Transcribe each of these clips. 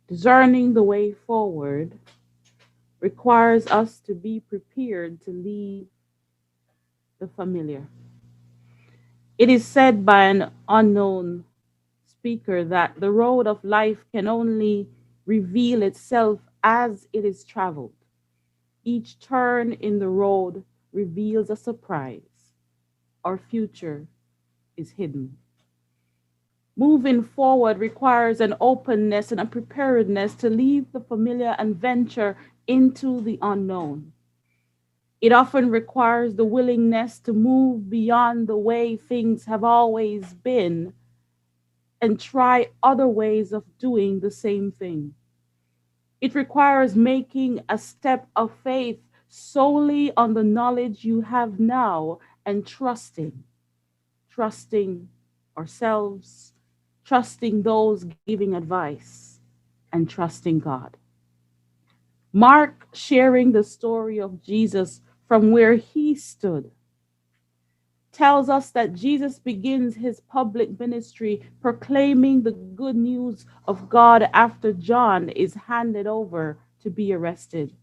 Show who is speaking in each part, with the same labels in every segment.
Speaker 1: Discerning the way forward requires us to be prepared to leave the familiar. It is said by an unknown speaker that the road of life can only reveal itself as it is traveled. Each turn in the road reveals a surprise. Our future is hidden. Moving forward requires an openness and a preparedness to leave the familiar and venture into the unknown. It often requires the willingness to move beyond the way things have always been and try other ways of doing the same thing. It requires making a step of faith solely on the knowledge you have now and trusting ourselves, trusting those giving advice, and trusting God. Mark sharing the story of Jesus from where he stood tells us that Jesus begins his public ministry proclaiming the good news of God after John is handed over to be arrested.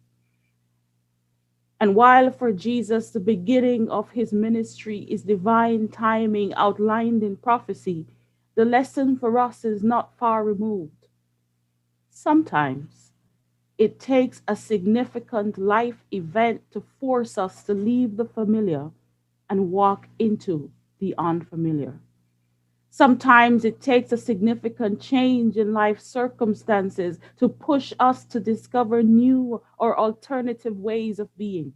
Speaker 1: And while for Jesus, the beginning of his ministry is divine timing outlined in prophecy, the lesson for us is not far removed. Sometimes it takes a significant life event to force us to leave the familiar and walk into the unfamiliar. Sometimes it takes a significant change in life circumstances to push us to discover new or alternative ways of being.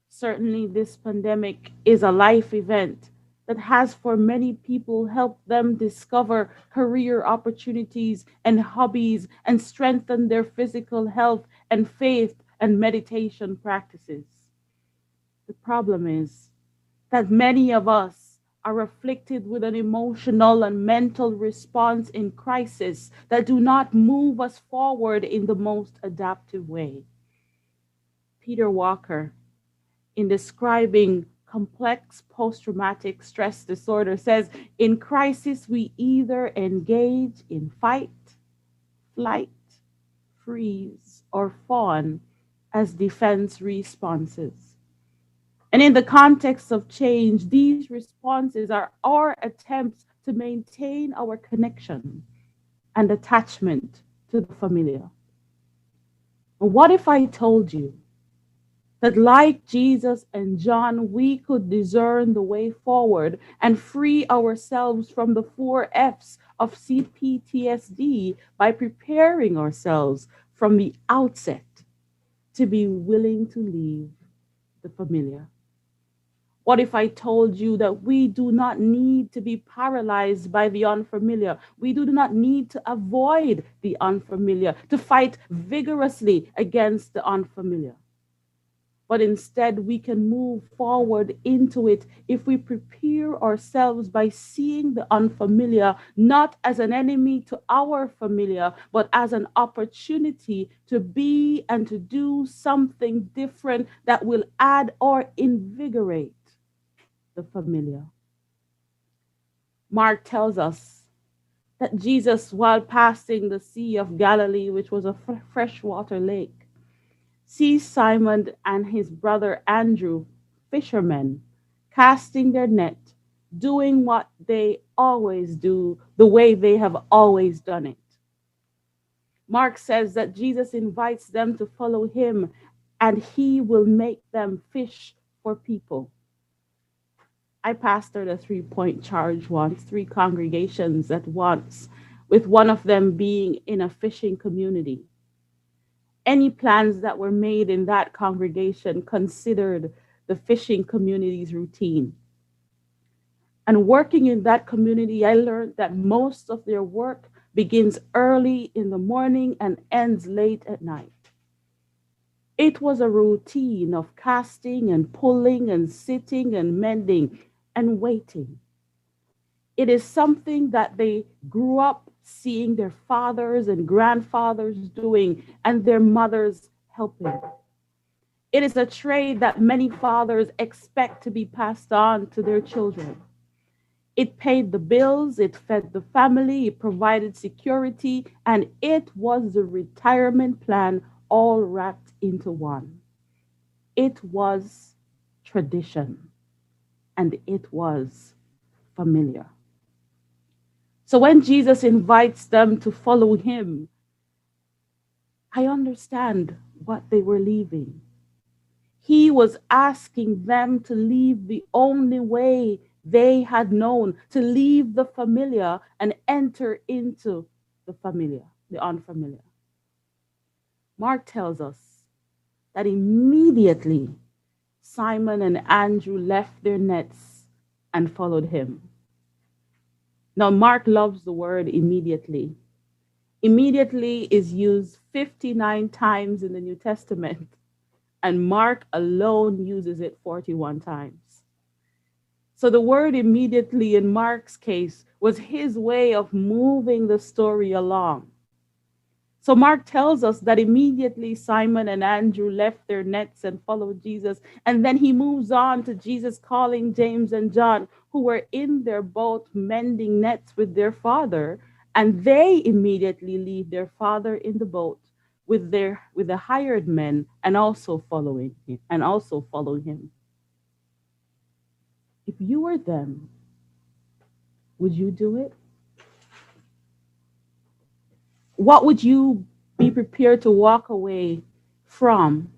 Speaker 1: Certainly, this pandemic is a life event that has, for many people, helped them discover career opportunities and hobbies and strengthen their physical health and faith and meditation practices. The problem is that many of us are afflicted with an emotional and mental response in crisis that do not move us forward in the most adaptive way. Peter Walker, in describing complex post traumatic stress disorder, says in crisis, we either engage in fight, flight, freeze, or fawn as defense responses. And in the context of change, these responses are our attempts to maintain our connection and attachment to the familiar. What if I told you that, like Jesus and John, we could discern the way forward and free ourselves from the four F's of CPTSD by preparing ourselves from the outset to be willing to leave the familiar? What if I told you that we do not need to be paralyzed by the unfamiliar? We do not need to avoid the unfamiliar, to fight vigorously against the unfamiliar, but instead we can move forward into it if we prepare ourselves by seeing the unfamiliar not as an enemy to our familiar, but as an opportunity to be and to do something different that will add or invigorate the familiar. Mark tells us that Jesus, while passing the Sea of Galilee, which was a freshwater lake, sees Simon and his brother Andrew, fishermen, casting their net, doing what they always do, the way they have always done it. Mark says that Jesus invites them to follow him and he will make them fish for people. I pastored a 3-point charge once, three congregations at once, with one of them being in a fishing community. Any plans that were made in that congregation considered the fishing community's routine. And working in that community, I learned that most of their work begins early in the morning and ends late at night. It was a routine of casting and pulling and sitting and mending and waiting. It is something that they grew up seeing their fathers and grandfathers doing and their mothers helping. It is a trade that many fathers expect to be passed on to their children. It paid the bills, it fed the family, it provided security, and it was the retirement plan all wrapped into one. It was tradition and it was familiar. So when Jesus invites them to follow him, I understand what they were leaving. He was asking them to leave the only way they had known, to leave the familiar and enter into the familiar, the unfamiliar. Mark tells us that immediately Simon and Andrew left their nets and followed him. Now, Mark loves the word immediately. Immediately is used 59 times in the New Testament, and Mark alone uses it 41 times. So the word immediately in Mark's case was his way of moving the story along. So Mark tells us that immediately Simon and Andrew left their nets and followed Jesus. And then he moves on to Jesus calling James and John, who were in their boat mending nets with their father. And they immediately leave their father in the boat with the hired men and also follow him. If you were them, would you do it? What would you be prepared to walk away from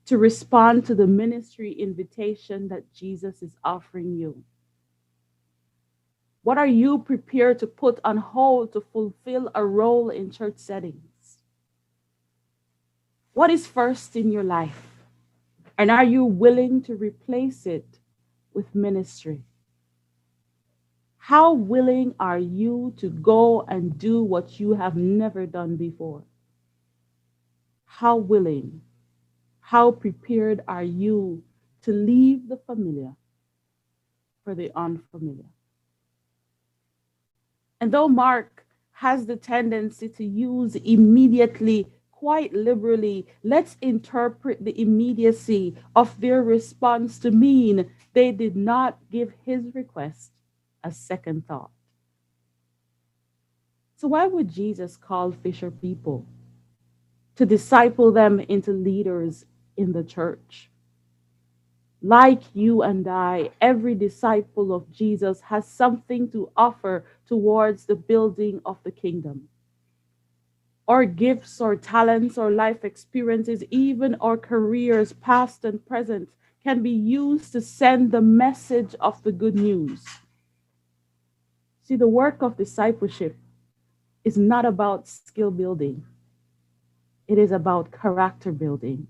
Speaker 1: to respond to the ministry invitation that Jesus is offering you? What are you prepared to put on hold to fulfill a role in church settings? What is first in your life? And are you willing to replace it with ministry? How willing are you to go and do what you have never done before? How willing, how prepared are you to leave the familiar for the unfamiliar? And though Mark has the tendency to use immediately quite liberally, let's interpret the immediacy of their response to mean they did not give his request a second thought. So, why would Jesus call fisher people to disciple them into leaders in the church? Like you and I, every disciple of Jesus has something to offer towards the building of the kingdom. Our gifts, or talents, or life experiences, even our careers, past and present, can be used to send the message of the good news. See, the work of discipleship is not about skill building, it is about character building.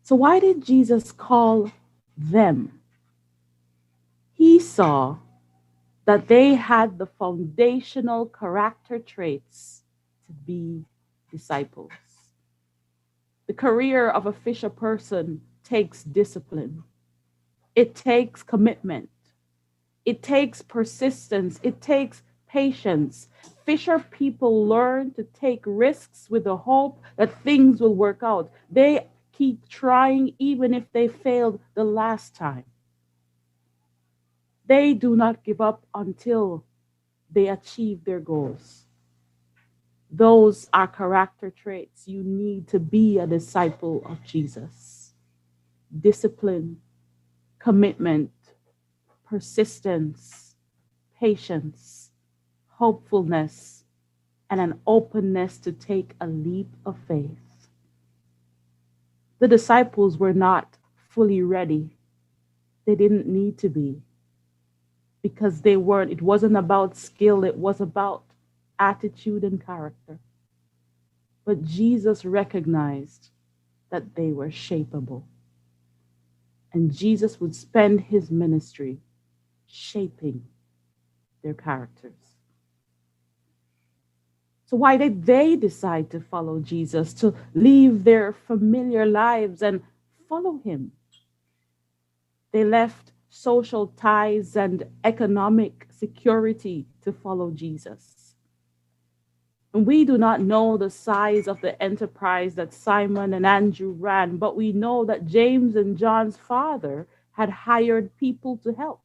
Speaker 1: So, why did Jesus call them? He saw that they had the foundational character traits to be disciples. The career of a fisher person takes discipline, it takes commitment, it takes persistence, it takes patience. Fisher people learn to take risks with the hope that things will work out. They keep trying even if they failed the last time. They do not give up until they achieve their goals. Those are character traits you need to be a disciple of Jesus: discipline, commitment, persistence, patience, hopefulness, and an openness to take a leap of faith. The disciples were not fully ready. They didn't need to be, because they weren't. It wasn't about skill, it was about attitude and character. But Jesus recognized that they were shapeable. And Jesus would spend his ministry shaping their characters. So, why did they decide to follow Jesus, to leave their familiar lives and follow him? They left social ties and economic security to follow Jesus. And we do not know the size of the enterprise that Simon and Andrew ran, but we know that James and John's father had hired people to help.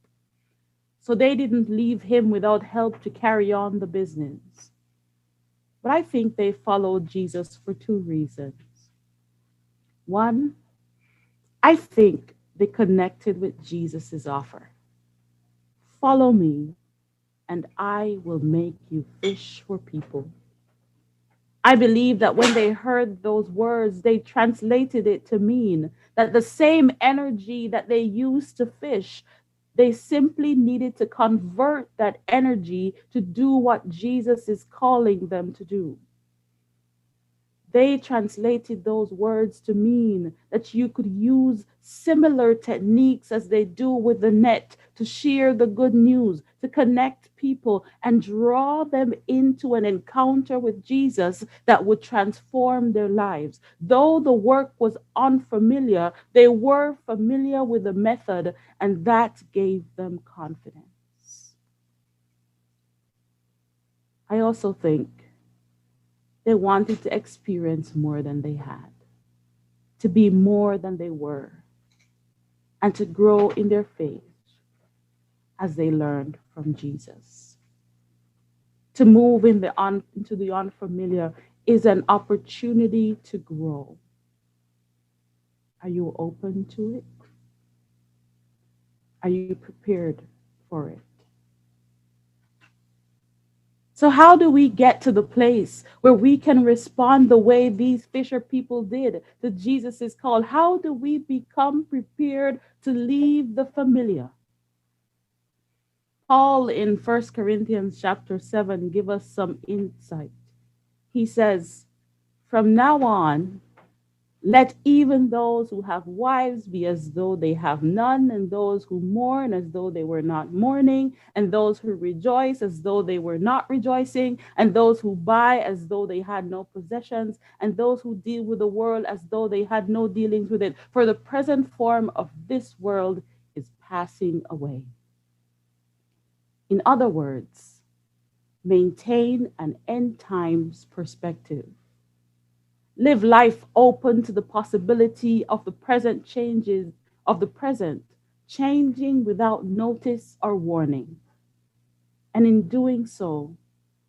Speaker 1: So they didn't leave him without help to carry on the business. But I think they followed Jesus for two reasons. One, I think they connected with Jesus' offer. Follow me, and I will make you fish for people. I believe that when they heard those words, they translated it to mean that the same energy that they used to fish, they simply needed to convert that energy to do what Jesus is calling them to do. They translated those words to mean that you could use similar techniques as they do with the net to share the good news, to connect people and draw them into an encounter with Jesus that would transform their lives. Though the work was unfamiliar, they were familiar with the method, and that gave them confidence. I also think they wanted to experience more than they had, to be more than they were, and to grow in their faith as they learned from Jesus. To move into the unfamiliar is an opportunity to grow. Are you open to it? Are you prepared for it? So, how do we get to the place where we can respond the way these fisher people did to Jesus' call? How do we become prepared to leave the familiar? Paul in 1 Corinthians chapter 7 give us some insight. He says, "From now on, let even those who have wives be as though they have none, and those who mourn as though they were not mourning, and those who rejoice as though they were not rejoicing, and those who buy as though they had no possessions, and those who deal with the world as though they had no dealings with it. For the present form of this world is passing away." In other words, maintain an end times perspective. Live life open to the possibility of the present changes of the present, changing without notice or warning. And in doing so,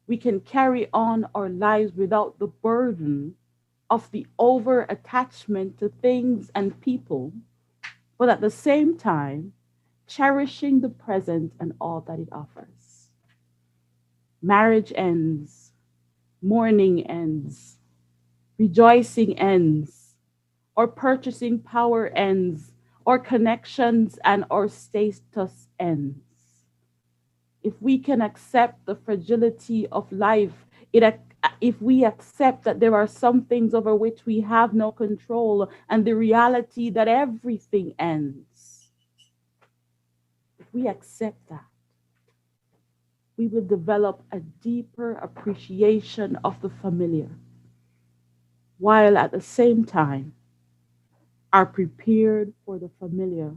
Speaker 1: we can carry on our lives without the burden of the over attachment to things and people, but at the same time, cherishing the present and all that it offers. Marriage ends, mourning ends, rejoicing ends, or purchasing power ends, or connections and our status ends. If we can accept the fragility of life, if we accept that there are some things over which we have no control, and the reality that everything ends, if we accept that, we will develop a deeper appreciation of the familiar, while at the same time are prepared for the familiar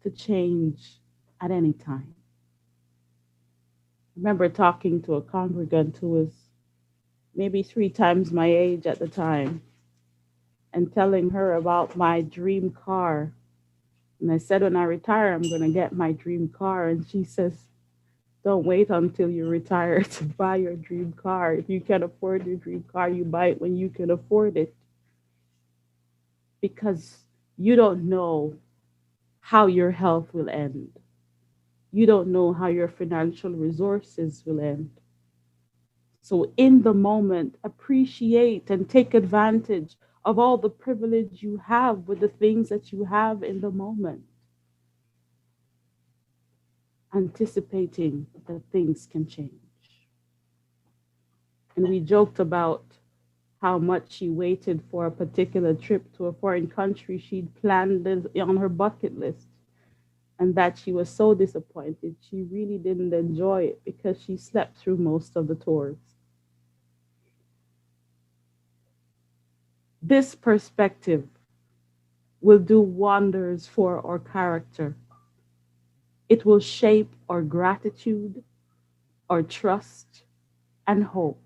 Speaker 1: to change at any time. I remember talking to a congregant who was maybe 3 times my age at the time and telling her about my dream car. And I said, when I retire, I'm going to get my dream car. And she says, don't wait until you retire to buy your dream car. If you can afford your dream car, you buy it when you can afford it. Because you don't know how your health will end. You don't know how your financial resources will end. So, in the moment, appreciate and take advantage of all the privilege you have with the things that you have in the moment, anticipating that things can change. And we joked about how much she waited for a particular trip to a foreign country she'd planned on her bucket list, and that she was so disappointed she really didn't enjoy it because she slept through most of the tours. This perspective will do wonders for our character. It will shape our gratitude, our trust, and hope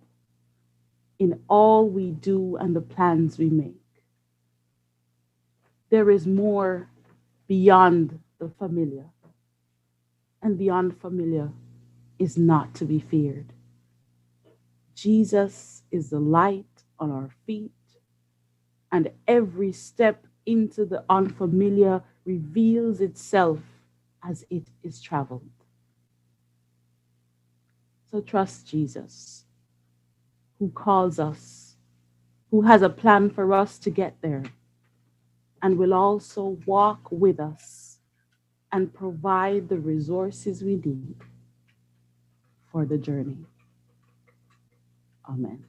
Speaker 1: in all we do and the plans we make. There is more beyond the familiar. and the unfamiliar is not to be feared. Jesus is the light on our feet, and every step into the unfamiliar reveals itself as it is traveled. So trust Jesus, who calls us, who has a plan for us to get there, and will also walk with us and provide the resources we need for the journey. Amen.